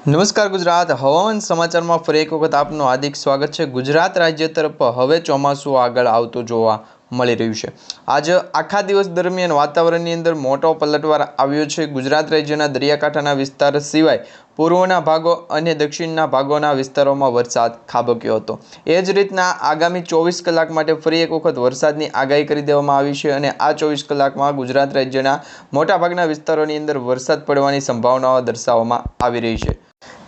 નમસ્કાર ગુજરાત હવામાન સમાચારમાં ફરી એક વખત આપનું હાર્દિક સ્વાગત છે। ગુજરાત રાજ્ય તરફ હવે ચોમાસું આગળ આવતું જોવા મળી રહ્યું છે। આજે આખા દિવસ દરમિયાન વાતાવરણની અંદર મોટો પલટવાર આવ્યો છે। ગુજરાત રાજ્યના દરિયાકાંઠાના વિસ્તાર સિવાય પૂર્વના ભાગો અને દક્ષિણના ભાગોના વિસ્તારોમાં વરસાદ ખાબક્યો હતો। એ જ રીતના આગામી 24 કલાક માટે ફરી એક વખત વરસાદની આગાહી કરી દેવામાં આવી છે અને આ 24 કલાકમાં ગુજરાત રાજ્યના મોટાભાગના વિસ્તારોની અંદર વરસાદ પડવાની સંભાવનાઓ દર્શાવવામાં આવી રહી છે।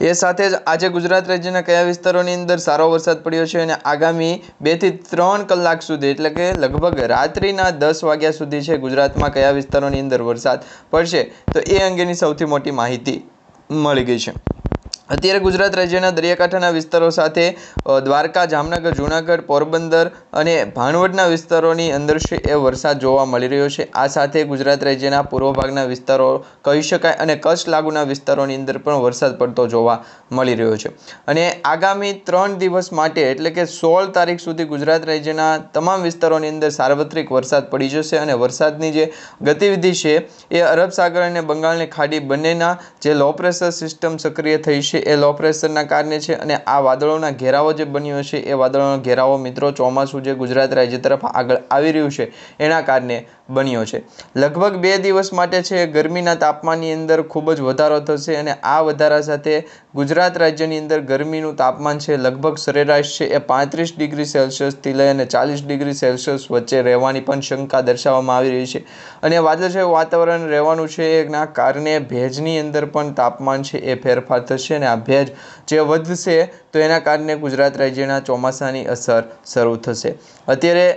એ સાથે જ આજે ગુજરાત રાજ્યના કયા વિસ્તારોની અંદર સારો વરસાદ પડ્યો છે અને આગામી 2 થી 3 કલાક સુધી એટલે કે લગભગ રાત્રિના 10 વાગ્યા સુધી છે ગુજરાતમાં કયા વિસ્તારોની અંદર વરસાદ પડશે તો એ અંગેની સૌથી મોટી માહિતી મળી ગઈ છે। અત્યારે ગુજરાત રાજ્યના દરિયાકાંઠાના વિસ્તારો સાથે દ્વારકા, જામનગર, જૂનાગઢ, પોરબંદર અને ભાણવડના વિસ્તારોની અંદર છે એ વરસાદ જોવા મળી રહ્યો છે। આ સાથે ગુજરાત રાજ્યના પૂર્વ ભાગના વિસ્તારો કહી શકાય અને કચ્છ લાગુના વિસ્તારોની અંદર પણ વરસાદ પડતો જોવા મળી રહ્યો છે। અને આગામી 3 દિવસ માટે એટલે કે 16 તારીખ સુધી ગુજરાત રાજ્યના તમામ વિસ્તારોની અંદર સાર્વત્રિક વરસાદ પડી જશે અને વરસાદની જે ગતિવિધિ છે એ અરબ સાગર અને બંગાળની ખાડી બંનેના જે લો પ્રેશર સિસ્ટમ સક્રિય થઈ છે એ લો પ્રેશરના કારણે છે અને આ વાદળોના ઘેરાવો જે બન્યો છે એ વાદળોનો ઘેરાવો મિત્રો ચોમાસું જે ગુજરાત રાજ્ય તરફ આગળ આવી રહ્યું છે એના કારણે બન્યો છે। લગભગ 2 દિવસ માટે છે ગરમીના તાપમાનની અંદર ખૂબ જ વધારો થશે અને આ વધારા સાથે ગુજરાત રાજ્યની અંદર ગરમીનું તાપમાન છે લગભગ સરેરાશ છે એ 35 ડિગ્રી સેલ્સિયસથી લઈ અને 40 ડિગ્રી સેલ્સિયસ વચ્ચે રહેવાની પણ શંકા દર્શાવવામાં આવી રહી છે। અને વાદળછાયું વાતાવરણ રહેવાનું છે એના કારણે ભેજની અંદર પણ તાપમાન છે એ ફેરફાર થશે અને આ ભેજ જે વધશે તો એના કારણે ગુજરાત રાજ્યના ચોમાસાની અસર શરૂ થશે। અત્યારે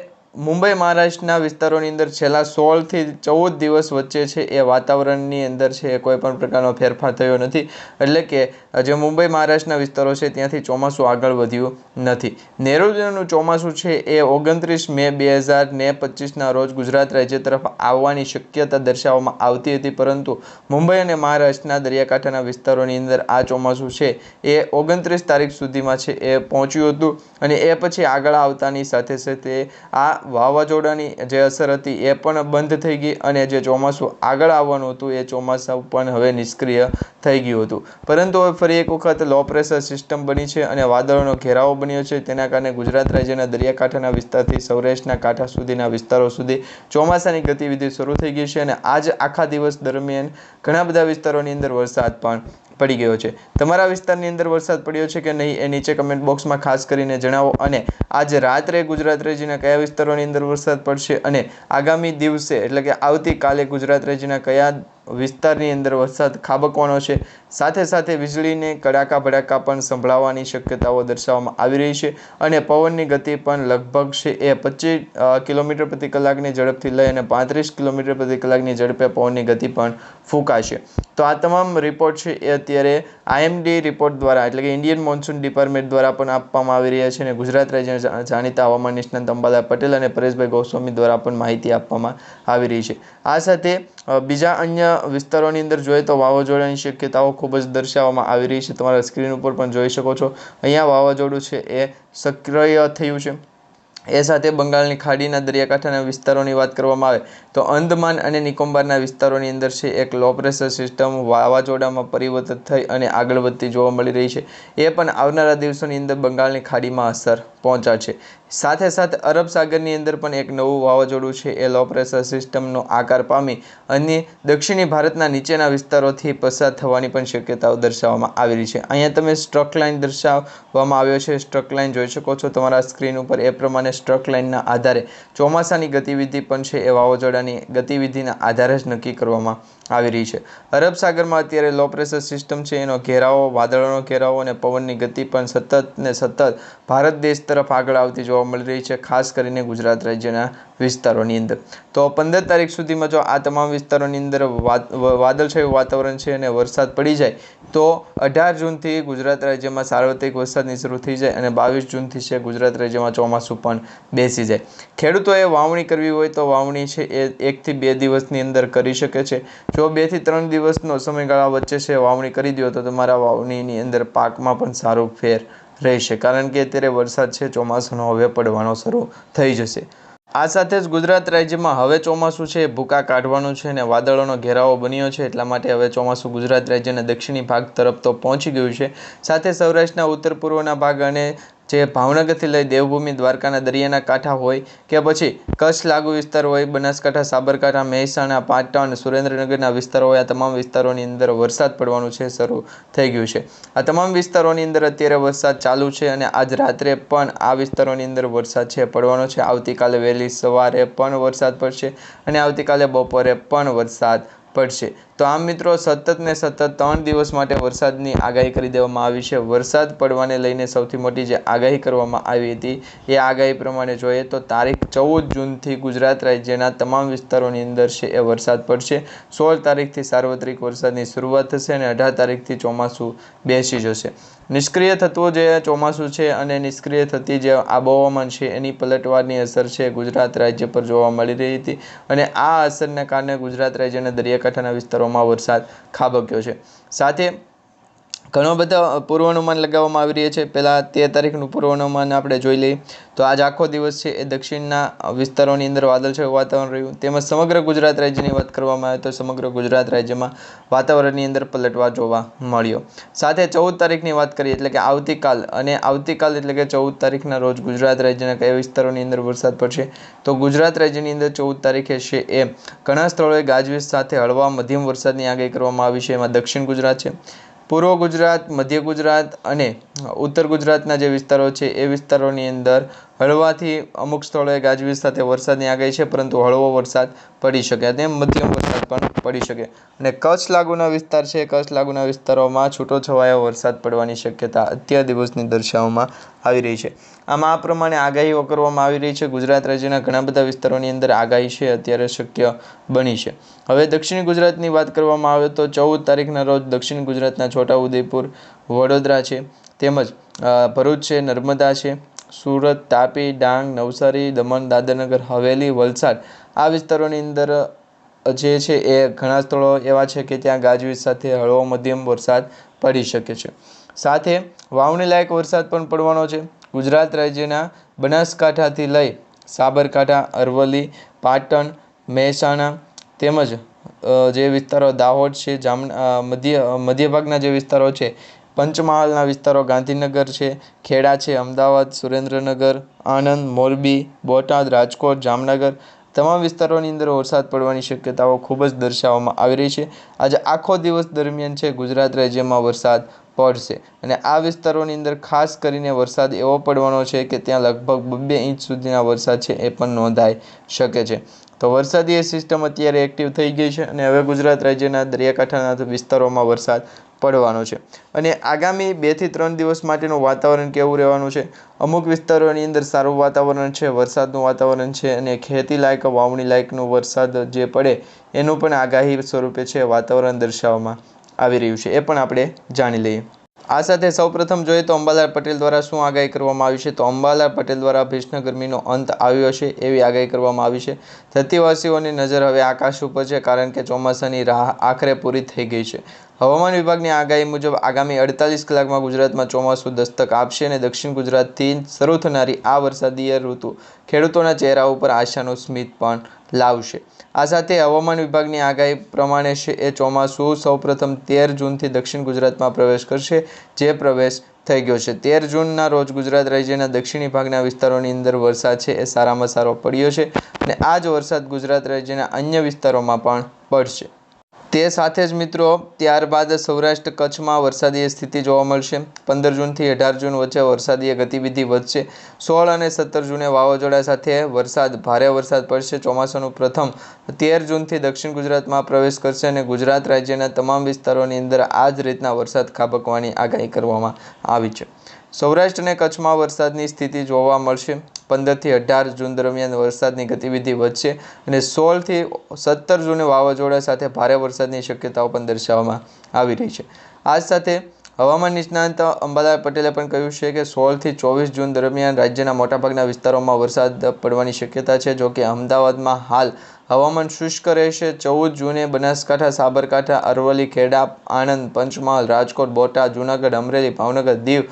મુંબઈ મહારાષ્ટ્રના વિસ્તારોની અંદર છેલ્લા 16 થી 14 દિવસ વચ્ચે છે એ વાતાવરણની અંદર છે એ કોઈ પણ પ્રકારનો ફેરફાર થયો નથી એટલે કે જે મુંબઈ મહારાષ્ટ્રના વિસ્તારો છે ત્યાંથી ચોમાસું આગળ વધ્યું નથી। નૈઋત્યનું ચોમાસું છે એ 29 મે 2025ના રોજ ગુજરાત રાજ્ય તરફ આવવાની શક્યતા દર્શાવવામાં આવતી હતી પરંતુ મુંબઈ અને મહારાષ્ટ્રના દરિયાકાંઠાના વિસ્તારોની અંદર આ ચોમાસું છે એ 29 તારીખ સુધીમાં છે એ પહોંચ્યું હતું અને એ પછી આગળ આવતાની સાથે સાથે આ વાવાઝોડાની જે અસર હતી એ પણ બંધ થઈ ગઈ અને જે ચોમાસું આગળ આવવાનું હતું એ ચોમાસું પણ હવે નિષ્ક્રિય થઈ ગયું હતું પરંતુ હવે ફરી એક વખત લો પ્રેશર સિસ્ટમ બની છે અને વાદળોનો ઘેરાવો બન્યો છે તેના કારણે ગુજરાત રાજ્યના દરિયાકાંઠાના વિસ્તારથી સૌરાષ્ટ્રના કાંઠા સુધીના વિસ્તારો સુધી ચોમાસાની ગતિવિધિ શરૂ થઈ ગઈ છે અને આજ આખા દિવસ દરમિયાન ઘણા બધા વિસ્તારોની અંદર વરસાદ પણ પડી ગયો છે। તમારા વિસ્તારની અંદર વરસાદ પડ્યો છે કે નહીં એ નીચે કમેન્ટ બોક્સમાં ખાસ કરીને જણાવો અને આજે રાત્રે ગુજરાત રાજ્યના કયા વિસ્તારોની અંદર વરસાદ પડશે અને આગામી દિવસે એટલે કે આવતીકાલે ગુજરાત રાજ્યના કયા વિસ્તારની અંદર વરસાદ ખાબકવાનો છે સાથે સાથે વીજળીને કડાકા ભડાકા પણ સંભળાવવાની શક્યતાઓ દર્શાવવામાં આવી રહી છે અને પવનની ગતિ પણ લગભગ છે એ 25 કિલોમીટર પ્રતિ કલાકની ઝડપથી લઈ અને 35 કિલોમીટર પ્રતિ કલાકની ઝડપે પવનની ગતિ પણ ફૂંકાશે। તો આ તમામ રિપોર્ટ છે એ અત્યારે IMD રિપોર્ટ દ્વારા એટલે કે ઇન્ડિયન મોન્સૂન ડિપાર્ટમેન્ટ દ્વારા પણ આપવામાં આવી રહ્યા છે અને ગુજરાત રાજ્યના જાણીતા હવામાન નિષ્ણાત અંબાલાલ પટેલ અને પરેશભાઈ ગોસ્વામી દ્વારા પણ માહિતી આપવામાં આવી રહી છે। આ સાથે બીજા અન્ય વિસ્તારોની અંદર જોઈએ તો વાવાઝોડાની શક્યતાઓ ખૂબ જ દર્શાવવામાં આવી રહી છે। તમારા સ્ક્રીન ઉપર પણ જોઈ શકો છો અહીંયા વાવાઝોડું છે એ સક્રિય થયું છે। એ સાથે બંગાળની ખાડીના દરિયાકાંઠાના વિસ્તારોની વાત કરવામાં આવે તો અંદમાન અને નિકોબારના વિસ્તારોની અંદર છે એક લો પ્રેશર સિસ્ટમ વાવાઝોડામાં પરિવર્તિત થઈ અને આગળ વધતી જોવા મળી રહી છે એ પણ આવનારા દિવસોની અંદર બંગાળની ખાડીમાં અસર પહોંચાડશે। સાથે સાથે અરબ સાગરની અંદર પણ એક નવું વાવાઝોડું છે એ લો પ્રેશર સિસ્ટમનો આકાર પામી અને દક્ષિણી ભારતના નીચેના વિસ્તારોથી પસાર થવાની પણ શક્યતાઓ દર્શાવવામાં આવી રહી છે। અહીંયા તમે સ્ટ્રક લાઇન દર્શાવવામાં આવ્યો છે સ્ટ્રક લાઇન જોઈ શકો છો તમારા સ્ક્રીન ઉપર એ પ્રમાણે સ્ટ્રક લાઇનના આધારે ચોમાસાની ગતિવિધિ પણ છે એ વાવાઝોડાની ગતિવિધિના આધારે જ નક્કી કરવામાં આવી રહી છે। અરબ સાગરમાં અત્યારે લો પ્રેશર સિસ્ટમ છે એનો ઘેરાવો વાદળોનો ઘેરાવો અને પવનની ગતિ પણ સતત ભારત દેશ તરફ આગળ આવતી જોવા મળી રહી છે ખાસ કરીને ગુજરાત રાજ્યના વિસ્તારોની અંદર। તો 15 તારીખ સુધીમાં જો આ તમામ વિસ્તારોની અંદર વાદળછાયું વાતાવરણ છે અને વરસાદ પડી જાય તો 18 જૂનથી ગુજરાત રાજ્યમાં સાર્વત્રિક વરસાદની શરૂ થઈ જાય અને 22 જૂનથી છે ગુજરાત રાજ્યમાં ચોમાસું પણ બેસી જાય। ખેડૂતોએ વાવણી કરવી હોય તો વાવણી છે એ 1 થી 2 દિવસની અંદર કરી શકે છે। જો 2 થી 3 દિવસનો સમયગાળા વચ્ચે છે વાવણી કરી દો તો તમારા વાવણીની અંદર પાકમાં પણ સારો ફેર રહેશે કારણ કે અત્યારે વરસાદ છે ચોમાસાનો હવે પડવાનો શરૂ થઈ જશે। આ સાથે જ ગુજરાત રાજ્યમાં હવે ચોમાસું છે ભૂકા કાઢવાનું છે અને વાદળોનો ઘેરાવો બન્યો છે, એટલા માટે હવે ચોમાસું ગુજરાત રાજ્યના દક્ષિણી ભાગ તરફ તો પહોંચી ગયું છે. સાથે સૌરાષ્ટ્રના ઉત્તર પૂર્વના ભાગ અને જે ભાવનગરથી લઈ દેવભૂમિ દ્વારકાના દરિયાના કાંઠા હોય કે પછી કચ્છ લાગુ વિસ્તાર હોય, બનાસકાંઠા, સાબરકાંઠા, મહેસાણા, પાટણ, સુરેન્દ્રનગરના વિસ્તારો હોય, આ તમામ વિસ્તારોની અંદર વરસાદ પડવાનું છે શરૂ થઈ ગયું છે. આ તમામ વિસ્તારોની અંદર અત્યારે વરસાદ ચાલુ છે અને આજ રાત્રે પણ આ વિસ્તારોની અંદર વરસાદ છે પડવાનો છે. આવતીકાલે વહેલી સવારે પણ વરસાદ પડશે અને આવતીકાલે બપોરે પણ વરસાદ પડશે. તો આમ મિત્રો સતત ને સતત 3 દિવસ માટે વરસાદની આગાહી કરી દેવામાં આવી છે. વરસાદ પડવાને લઈને સૌથી મોટી જે આગાહી કરવામાં આવી હતી એ આગાહી પ્રમાણે જોઈએ તો તારીખ 14 જૂનથી ગુજરાત રાજ્યના તમામ વિસ્તારોની અંદર છે એ વરસાદ પડશે. 16 તારીખથી સાર્વત્રિક વરસાદની શરૂઆત થશે અને 18 તારીખથી ચોમાસું બેસી જશે. નિષ્ક્રિય થતું જે ચોમાસું છે અને નિષ્ક્રિય થતી જે આબોહવામાન છે એની પલટવારની અસર છે ગુજરાત રાજ્ય પર જોવા મળી રહી હતી અને આ અસરને કારણે ગુજરાત રાજ્યના દરિયાકાંઠાના વિસ્તારોમાં વરસાદ ખાબક્યો છે. સાથે ઘણો બધા પૂર્વાનુમાન લગાવવામાં આવી રહ્યા છે. પહેલાં 13 તારીખનું પૂર્વાનુમાન આપણે જોઈ લઈએ તો આજ આખો દિવસ છે એ દક્ષિણના વિસ્તારોની અંદર વાદળછાયું વાતાવરણ રહ્યું. તેમજ સમગ્ર ગુજરાત રાજ્યની વાત કરવામાં આવે તો સમગ્ર ગુજરાત રાજ્યમાં વાતાવરણની અંદર પલટવાર જોવા મળ્યો. સાથે 14 તારીખની વાત કરીએ એટલે કે આવતીકાલ એટલે કે 14 તારીખના રોજ ગુજરાત રાજ્યના કયા વિસ્તારોની અંદર વરસાદ પડશે તો ગુજરાત રાજ્યની અંદર 14 તારીખે છે એ ઘણા સ્થળોએ ગાજવીજ સાથે હળવા મધ્યમ વરસાદની આગાહી કરવામાં આવી છે. એમાં દક્ષિણ ગુજરાત છે, પૂર્વ ગુજરાત, મધ્ય ગુજરાત અને ઉત્તર ગુજરાતના જે વિસ્તારો છે એ વિસ્તારોની અંદર હળવાથી અમુક સ્થળોએ ગાજવીજ સાથે વરસાદની આગાહી છે, પરંતુ હળવો વરસાદ પડી શકે તેમ મધ્યમ વરસાદ પણ પડી શકે. અને કચ્છ લાગુના વિસ્તાર છે, કચ્છ લાગુના વિસ્તારોમાં છૂટોછવાયો વરસાદ પડવાની શક્યતા અત્યાર દિવસની દર્શાવવામાં આવી રહી છે. આમાં આ પ્રમાણે આગાહીઓ કરવામાં આવી રહી છે. ગુજરાત રાજ્યના ઘણા બધા વિસ્તારોની અંદર આગાહી છે અત્યારે શક્ય બની છે. હવે દક્ષિણ ગુજરાતની વાત કરવામાં આવે તો 14 તારીખના રોજ દક્ષિણ ગુજરાતના છોટાઉદેપુર, વડોદરા છે, તેમજ ભરૂચ છે, નર્મદા છે, સુરત, તાપી, ડાંગ, નવસારી, દમણ, દાદરનગર હવેલી, વલસાડ આ વિસ્તારોની અંદર જે છે એ ઘણા સ્થળો એવા છે કે ત્યાં ગાજવીજ સાથે હળવો મધ્યમ વરસાદ પડી શકે છે. સાથે વાવણી લાયક વરસાદ પણ પડવાનો છે. ગુજરાત રાજ્યના બનાસકાંઠાથી લઈ સાબરકાંઠા, અરવલ્લી, પાટણ, મહેસાણા તેમજ જે વિસ્તારો દાહોદ છે, મધ્ય ભાગના જે વિસ્તારો છે, પંચમહાલના વિસ્તારો, ગાંધીનગર છે, ખેડા છે, અમદાવાદ, સુરેન્દ્રનગર, આણંદ, મોરબી, બોટાદ, રાજકોટ, જામનગર તમામ વિસ્તારોની અંદર વરસાદ પડવાની શક્યતાઓ ખૂબ જ દર્શાવવામાં આવી રહી છે. આજે આખો દિવસ દરમિયાન છે ગુજરાત રાજ્યમાં વરસાદ પડશે અને આ વિસ્તારોની અંદર ખાસ કરીને વરસાદ એવો પડવાનો છે કે ત્યાં લગભગ 2 ઇંચ સુધીના વરસાદ છે એ પણ નોંધાઈ શકે છે. તો વરસાદી સિસ્ટમ અત્યારે એક્ટિવ થઈ ગઈ છે અને હવે ગુજરાત રાજ્યના દરિયાકાંઠાના વિસ્તારોમાં વરસાદ પડવાનો છે. અને આગામી 2 થી 3 દિવસ માટેનું વાતાવરણ કેવું રહેવાનું છે? અમુક વિસ્તારોની અંદર સારું વાતાવરણ છે, વરસાદનું વાતાવરણ છે અને ખેતી લાયક, વાવણી લાયકનું વરસાદ જે પડે એનું પણ આગાહી સ્વરૂપે છે વાતાવરણ દર્શાવવામાં આવી રહ્યું છે. એ પણ આપણે જાણી લઈએ. આ સાથે સૌપ્રથમ જોઈએ તો અંબાલાલ પટેલ દ્વારા શું આગાહી કરવામાં આવી છે તો અંબાલાલ પટેલ દ્વારા ભીષણ ગરમીનો અંત આવ્યો છે એવી આગાહી કરવામાં આવી છે. ધરતીવાસીઓની નજર હવે આકાશ ઉપર છે કારણ કે ચોમાસાની રાહ આખરે પૂરી થઈ ગઈ છે. હવામાન વિભાગની આગાહી મુજબ આગામી 48 કલાકમાં ગુજરાતમાં ચોમાસું દસ્તક આપશે અને દક્ષિણ ગુજરાતથી શરૂ થનારી આ વરસાદીય ઋતુ ખેડૂતોના ચહેરા ઉપર આશાનું સ્મિત પણ લાવશે. આ સાથે હવામાન વિભાગની આગાહી પ્રમાણે છે એ ચોમાસું સૌપ્રથમ 13 જૂનથી દક્ષિણ ગુજરાતમાં પ્રવેશ કરશે, જે પ્રવેશ થઈ ગયો છે. 13 જૂનના રોજ ગુજરાત રાજ્યના દક્ષિણી ભાગના વિસ્તારોની અંદર વરસાદ છે એ સારામાં સારો પડ્યો છે અને આ જ વરસાદ ગુજરાત રાજ્યના અન્ય વિસ્તારોમાં પણ પડશે. તે સાથે જ મિત્રો ત્યારબાદ સૌરાષ્ટ્ર કચ્છમાં વરસાદી સ્થિતિ જોવા મળશે. 15 જૂનથી 18 જૂન વચ્ચે વરસાદી ગતિવિધિ વધશે. 16 અને 17 જૂને વાવાઝોડા સાથે ભારે વરસાદ પડશે. ચોમાસાનું પ્રથમ 13 જૂનથી દક્ષિણ ગુજરાતમાં પ્રવેશ કરશે અને ગુજરાત રાજ્યના તમામ વિસ્તારોની અંદર આ જ રીતના વરસાદ ખાબકવાની આગાહી કરવામાં આવી છે. સૌરાષ્ટ્ર અને કચ્છમાં વરસાદની સ્થિતિ જોવા મળશે. 15 થી 18 જૂન દરમિયાન વરસાદની ગતિવિધિ વધશે અને 16 થી 17 જૂને વાવાઝોડા સાથે ભારે વરસાદની શક્યતાઓ પણ દર્શાવવામાં આવી રહી છે. આ સાથે હવામાન નિષ્ણાંત અંબાલાલ પટેલે પણ કહ્યું છે કે 16 થી 24 જૂન દરમિયાન રાજ્યના મોટાભાગના વિસ્તારોમાં વરસાદ પડવાની શક્યતા છે. જોકે અમદાવાદમાં હાલ હવામાન શુષ્ક રહેશે. 14 જૂને બનાસકાંઠા, સાબરકાંઠા, અરવલ્લી, ખેડા, આણંદ, પંચમહાલ, રાજકોટ, બોટાદ, જૂનાગઢ, અમરેલી, ભાવનગર, દીવ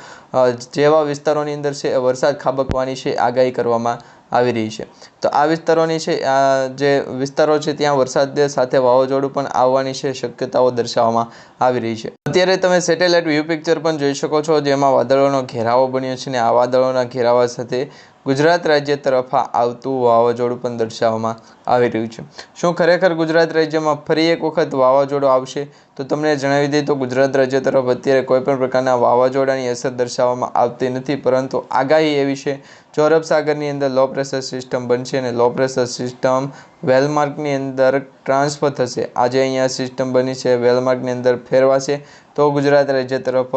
જેવા વિસ્તારોની અંદર છે વરસાદ ખાબકવાની છે આગાહી કરવામાં આવી રહી છે। તો આ વિસ્તારોની છે આ જે વિસ્તારો છે ત્યાં વરસાદ સાથે વાવાઝોડું પણ આવવાની છે શક્યતાઓ દર્શાવવામાં આવી રહી છે। અત્યારે તમે સેટેલાઇટ વ્યૂ પિક્ચર પણ જોઈ શકો છો, જેમાં વાદળોનો ઘેરાવો બન્યો છે, અને આ વાદળોના ઘેરાવા સાથે ગુજરાત રાજ્ય તરફ આવતું વાવાઝોડું પણ દર્શાવવામાં આવી રહ્યું છે। શું ખરેખર ગુજરાત રાજ્યમાં ફરી એક વખત વાવાઝોડું આવશે? તો તમને જણાવી દઈએ તો ગુજરાત રાજ્ય તરફ અત્યારે કોઈપણ પ્રકારના વાવાઝોડાની અસર દર્શાવવામાં આવતી નથી, પરંતુ આગાહી એવી છે જો અરબ સાગરની અંદર લો પ્રેશર સિસ્ટમ બનશે અને લો પ્રેશર સિસ્ટમ વેલમાર્કની અંદર ટ્રાન્સફર થશે। આજે અહીંયા સિસ્ટમ બની છે, વેલમાર્કની અંદર ફેરવાશે તો ગુજરાત રાજ્ય તરફ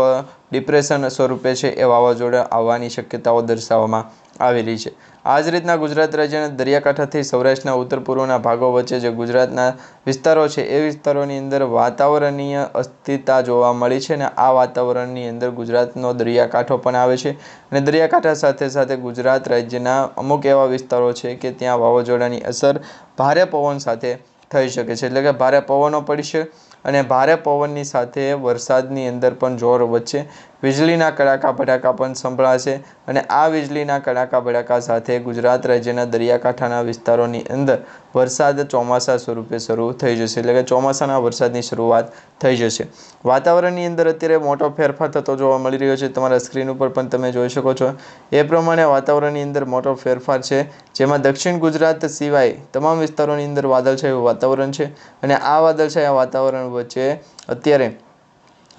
ડિપ્રેશન સ્વરૂપે છે એ વાવાઝોડા આવવાની શક્યતાઓ દર્શાવવામાં આવી રહી છે। આ જ રીતના ગુજરાત રાજ્યના દરિયાકાંઠાથી સૌરાષ્ટ્રના ઉત્તર પૂર્વના ભાગો વચ્ચે જે ગુજરાતના વિસ્તારો છે એ વિસ્તારોની અંદર વાતાવરણીય અસ્થિરતા જોવા મળી છે, અને આ વાતાવરણની અંદર ગુજરાતનો દરિયાકાંઠો પણ આવે છે, અને દરિયાકાંઠા સાથે સાથે ગુજરાત રાજ્યના અમુક એવા વિસ્તારો છે કે ત્યાં વાવાઝોડાની અસર ભારે પવન સાથે થઈ શકે છે, એટલે કે ભારે પવનો પડશે અને ભારે પવનની સાથે વરસાદની અંદર પણ જોર વચ્ચે વીજળીના કડાકા ભડાકા પણ સંભળાશે, અને આ વીજળીના કડાકા ભડાકા સાથે ગુજરાત રાજ્યના દરિયાકાંઠાના વિસ્તારોની અંદર વરસાદ ચોમાસા સ્વરૂપે શરૂ થઈ જશે, એટલે કે ચોમાસાના વરસાદની શરૂઆત થઈ જશે। વાતાવરણની અંદર અત્યારે મોટો ફેરફાર થતો જોવા મળી રહ્યો છે, તમારા સ્ક્રીન ઉપર પણ તમે જોઈ શકો છો એ પ્રમાણે વાતાવરણની અંદર મોટો ફેરફાર છે, જેમાં દક્ષિણ ગુજરાત સિવાય તમામ વિસ્તારોની અંદર વાદળછાયું વાતાવરણ છે, અને આ વાદળછાયા વાતાવરણ વચ્ચે અત્યારે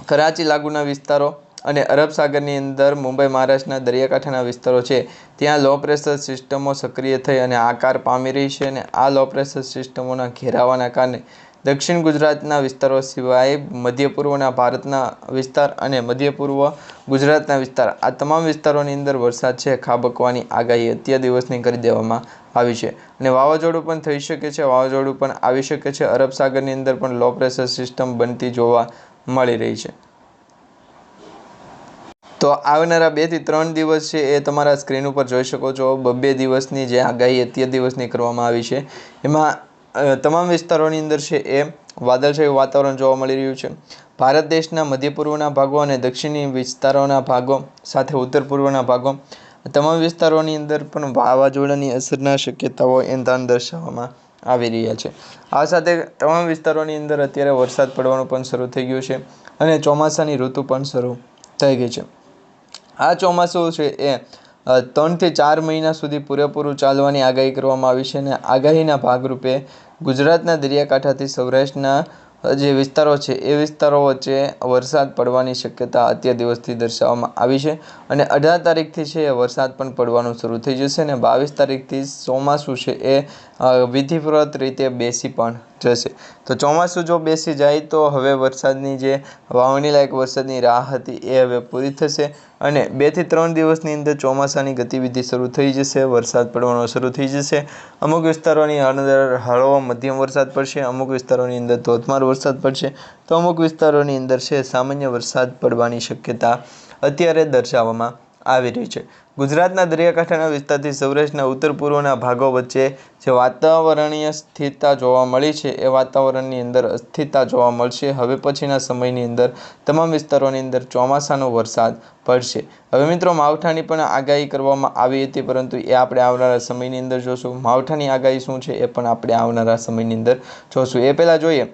કરાચી લાગુના વિસ્તારો અને અરબ સાગરની અંદર મુંબઈ મહારાષ્ટ્રના દરિયાકાંઠાના વિસ્તારો છે ત્યાં લો પ્રેશર સિસ્ટમો સક્રિય થઈ અને આકાર પામી રહી છે, અને આ લો પ્રેશર સિસ્ટમોના ઘેરાવાના કારણે દક્ષિણ ગુજરાતના વિસ્તારો સિવાય મધ્ય પૂર્વના ભારતના વિસ્તાર અને મધ્ય પૂર્વ ગુજરાતના વિસ્તાર આ તમામ વિસ્તારોની અંદર વરસાદ છે ખાબકવાની આગાહી અત્યાર દિવસની કરી દેવામાં આવી છે, અને વાવાઝોડું પણ થઈ શકે છે, વાવાઝોડું પણ આવી શકે છે। અરબ સાગરની અંદર પણ લો પ્રેશર સિસ્ટમ બનતી જોવા મળી રહી છે। તો આવનારા 2 થી 3 દિવસ છે એ તમારા સ્ક્રીન ઉપર જોઈ શકો છો। 2 દિવસની જે આગાહી અત્યાર દિવસની કરવામાં આવી છે એમાં તમામ વિસ્તારોની અંદર છે એ વાદળછાયું વાતાવરણ જોવા મળી રહ્યું છે। ભારત દેશના મધ્ય પૂર્વના ભાગો અને દક્ષિણી વિસ્તારોના ભાગો સાથે ઉત્તર પૂર્વના ભાગો તમામ વિસ્તારોની અંદર પણ વાવાઝોડાની અસરના શક્યતાઓ એંધાણ દર્શાવવામાં આવી રહ્યા છે। આ સાથે તમામ વિસ્તારોની અંદર અત્યારે વરસાદ પડવાનું પણ શરૂ થઈ ગયું છે, અને ચોમાસાની ઋતુ પણ શરૂ થઈ ગઈ છે। આ ચોમાસું છે એ 3 થી 4 મહિના સુધી પૂરેપૂરું ચાલવાની આગાહી કરવામાં આવી છે, અને આગાહીના ભાગરૂપે ગુજરાતના દરિયાકાંઠાથી સૌરાષ્ટ્રના જે વિસ્તારો છે એ વિસ્તારો વચ્ચે વરસાદ પડવાની શક્યતા અત્યાર દિવસથી દર્શાવવામાં આવી છે, અને 18 તારીખથી છે એ વરસાદ પણ પડવાનું શરૂ થઈ જશે, અને 22 તારીખથી ચોમાસું છે એ વિધિવત રીતે બેસી પણ જશે। તો ચોમાસું જો બેસી જાય તો હવે વરસાદની જે વાવણી લાયક વરસાદની રાહ હતી એ હવે પૂરી થશે, અને 2 થી 3 દિવસની અંદર ચોમાસાની ગતિવિધિ શરૂ થઈ જશે, વરસાદ પડવાનો શરૂ થઈ જશે। અમુક વિસ્તારોની અંદર હળવો મધ્યમ વરસાદ પડશે, અમુક વિસ્તારોની અંદર ધોધમાર વરસાદ પડશે, તો અમુક વિસ્તારોની અંદર છે સામાન્ય વરસાદ પડવાની શક્યતા અત્યારે દર્શાવવામાં આવી રહી છે। ગુજરાતના દરિયાકાંઠાના વિસ્તારથી સૌરાષ્ટ્રના ઉત્તર પૂર્વના ભાગો વચ્ચે જે વાતાવરણીય સ્થિરતા જોવા મળી છે એ વાતાવરણની અંદર અસ્થિરતા જોવા મળશે। હવે પછીના સમયની અંદર તમામ વિસ્તારોની અંદર ચોમાસાનો વરસાદ પડશે। હવે મિત્રો માવઠાની પણ આગાહી કરવામાં આવી હતી, પરંતુ એ આપણે આવનારા સમયની અંદર જોશું। માવઠાની આગાહી શું છે એ પણ આપણે આવનારા સમયની અંદર જોશું। એ પહેલાં જોઈએ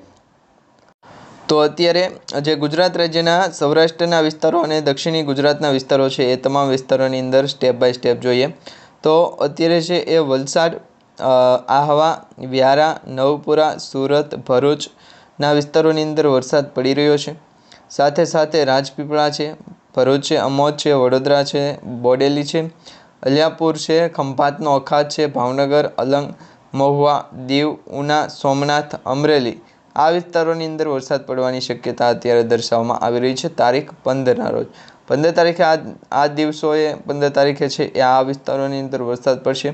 તો અત્યારે જે ગુજરાત રાજ્યના સૌરાષ્ટ્રના વિસ્તારો અને દક્ષિણી ગુજરાતના વિસ્તારો છે એ તમામ વિસ્તારોની અંદર સ્ટેપ બાય સ્ટેપ જોઈએ તો અત્યારે છે એ વલસાડ, આહવા, વ્યારા, નવપુરા, સુરત, ભરૂચના વિસ્તારોની અંદર વરસાદ પડી રહ્યો છે। સાથે સાથે રાજપીપળા છે, ભરૂચ છે, અમોદ છે, વડોદરા છે, બોડેલી છે, અલિયાપુર છે, ખંભાતનો અખાત છે, ભાવનગર, અલંગ, મહુવા, દીવ, ઉના, સોમનાથ, અમરેલી આ વિસ્તારોની અંદર વરસાદ પડવાની શક્યતા અત્યારે દર્શાવવામાં આવી રહી છે તારીખ 15ના રોજ। 15 તારીખે આ દિવસોએ 15 તારીખે છે એ આ વિસ્તારોની અંદર વરસાદ પડશે।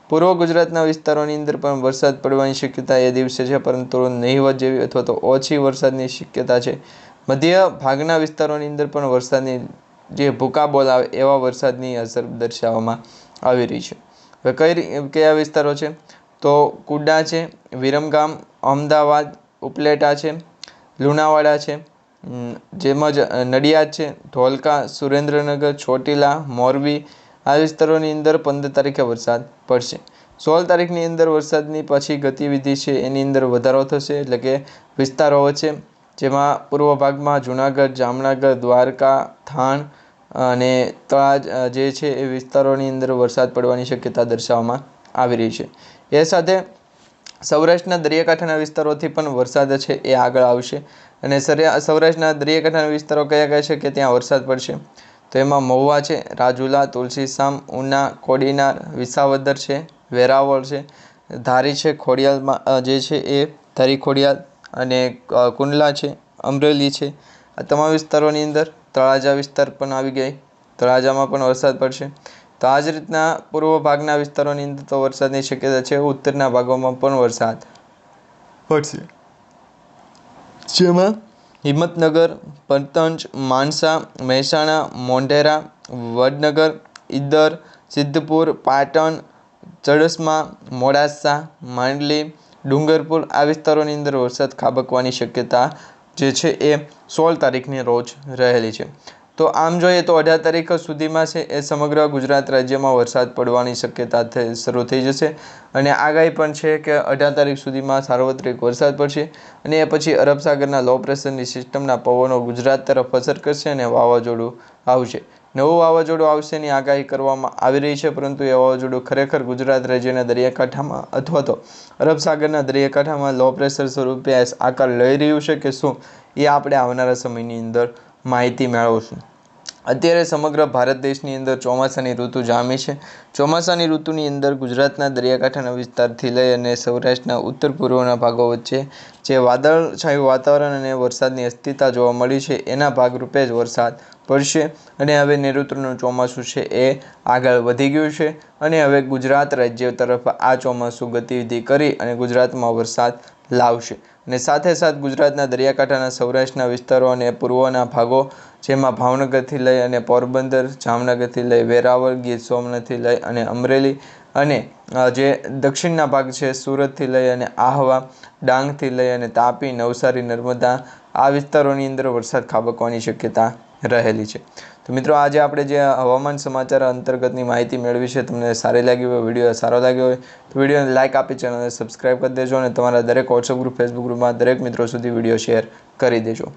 પૂર્વ ગુજરાતના વિસ્તારોની અંદર પણ વરસાદ પડવાની શક્યતા એ દિવસે છે, પરંતુ નહીવત જેવી અથવા તો ઓછી વરસાદની શક્યતા છે। મધ્ય ભાગના વિસ્તારોની અંદર પણ વરસાદની જે ભૂકા બોલાવે એવા વરસાદની અસર દર્શાવવામાં આવી રહી છે। હવે કયા વિસ્તારો છે તો કુડા છે, વિરમગામ, અમદાવાદ, ઉપલેટા છે, લુણાવાડા છે, જેમજ નડિયાદ છે, ધોલકા, સુરેન્દ્રનગર, ચોટીલા, મોરબી આ વિસ્તારોની અંદર 15 તારીખે વરસાદ પડશે. 16 તારીખની અંદર વરસાદની પછી ગતિવિધિ છે એની અંદર વધારો થશે, એટલે કે વિસ્તારો વચ્ચે, જેમાં પૂર્વ ભાગમાં જૂનાગઢ, જામનગર, દ્વારકા, થાન અને તળાજા જે છે એ વિસ્તારોની અંદર વરસાદ પડવાની શક્યતા દર્શાવવામાં આવી રહી છે. એ સાથે સૌરાષ્ટ્રના દરિયાકાંઠાના વિસ્તારોથી પણ વરસાદ છે એ આગળ આવશે. અને સૌરાષ્ટ્રના દરિયાકાંઠાના વિસ્તારો કયા કયા છે કે ત્યાં વરસાદ પડશે, તો એમાં મહુવા છે, રાજુલા, તુલસીશામ, ઉના, કોડીનાર, વિસાવદર છે, વેરાવળ છે, ધારી છે, ખોડિયાલમાં જે છે એ ધારી ખોડિયાલ અને કુંડલા છે, અમરેલી છે. આ તમામ વિસ્તારોની અંદર તળાજા વિસ્તાર પણ આવી ગઈ, તળાજામાં પણ વરસાદ પડશે. તો આ જ રીતના પૂર્વ ભાગના વિસ્તારોની અંદર તો વરસાદની શક્યતા છે. ઉત્તરના ભાગોમાં પણ વરસાદ પડશે, જેમાં હિંમતનગર, પતંજ, માણસા, મહેસાણા, મોઢેરા, વડનગર, ઈડર, સિદ્ધપુર, પાટણ, ચડસમા, મોડાસા, માંડલી, ડુંગરપુર આ વિસ્તારોની અંદર વરસાદ ખાબકવાની શક્યતા જે છે એ 16 તારીખની રોજ રહેલી છે. તો આમ જોઈએ તો 18 તારીખ સુધીમાં છે એ સમગ્ર ગુજરાત રાજ્યમાં વરસાદ પડવાની શક્યતા શરૂ થઈ જશે. અને આગાહી પણ છે કે 18 તારીખ સુધીમાં સાર્વત્રિક વરસાદ પડશે અને એ પછી અરબ સાગરના લો પ્રેશરની સિસ્ટમના પવનો ગુજરાત તરફ અસર કરશે અને વાવાઝોડું આવશે. નવું વાવાઝોડું આવશેની આગાહી કરવામાં આવી રહી છે, પરંતુ એ વાવાઝોડું ખરેખર ગુજરાત રાજ્યના દરિયાકાંઠામાં અથવા તો અરબ સાગરના દરિયાકાંઠામાં લો પ્રેશર સ્વરૂપે આકાર લઈ રહ્યું છે કે શું, એ આપણે આવનારા સમયની અંદર માહિતી મેળવશું. અત્યારે સમગ્ર ભારત દેશની અંદર ચોમાસાની ઋતુ જામી છે. ચોમાસાની ઋતુની અંદર ગુજરાતના દરિયાકાંઠાના વિસ્તારથી લઈ અને સૌરાષ્ટ્રના ઉત્તર પૂર્વના ભાગો વચ્ચે જે વાદળછાયું વાતાવરણ અને વરસાદની અસ્થિરતા જોવા મળી છે, એના ભાગરૂપે જ વરસાદ પડશે. અને હવે ઋતુનું ચોમાસું છે એ આગળ વધી ગયું છે અને હવે ગુજરાત રાજ્ય તરફ આ ચોમાસું ગતિવિધિ કરી અને ગુજરાતમાં વરસાદ લાવશે. અને સાથે સાથ ગુજરાતના દરિયાકાંઠાના સૌરાષ્ટ્રના વિસ્તારો અને પૂર્વના ભાગો, જેમાં ભાવનગરથી લઈ અને પોરબંદર, જામનગરથી લઈ વેરાવળ, ગીર સોમનાથથી લઈ અને અમરેલી અને જે દક્ષિણના ભાગ છે સુરતથી લઈ અને આહવા, ડાંગથી લઈ અને તાપી, નવસારી, નર્મદા આ વિસ્તારોની અંદર વરસાદ ખાબકવાની શક્યતા રહેલી છે. તો મિત્રો, આજે આપણે જે હવામાન સમાચાર અંતર્ગતની માહિતી મેળવી છે, તમને સારી લાગી હોય, વિડીયો સારો લાગ્યો હોય તો વિડીયોને લાઇક આપી ચેનલને સબસ્ક્રાઈબ કરી દેજો અને તમારા દરેક વોટ્સઅપ ગ્રુપ, ફેસબુક ગ્રુપમાં દરેક મિત્રો સુધી વિડીયો શેર કરી દેજો.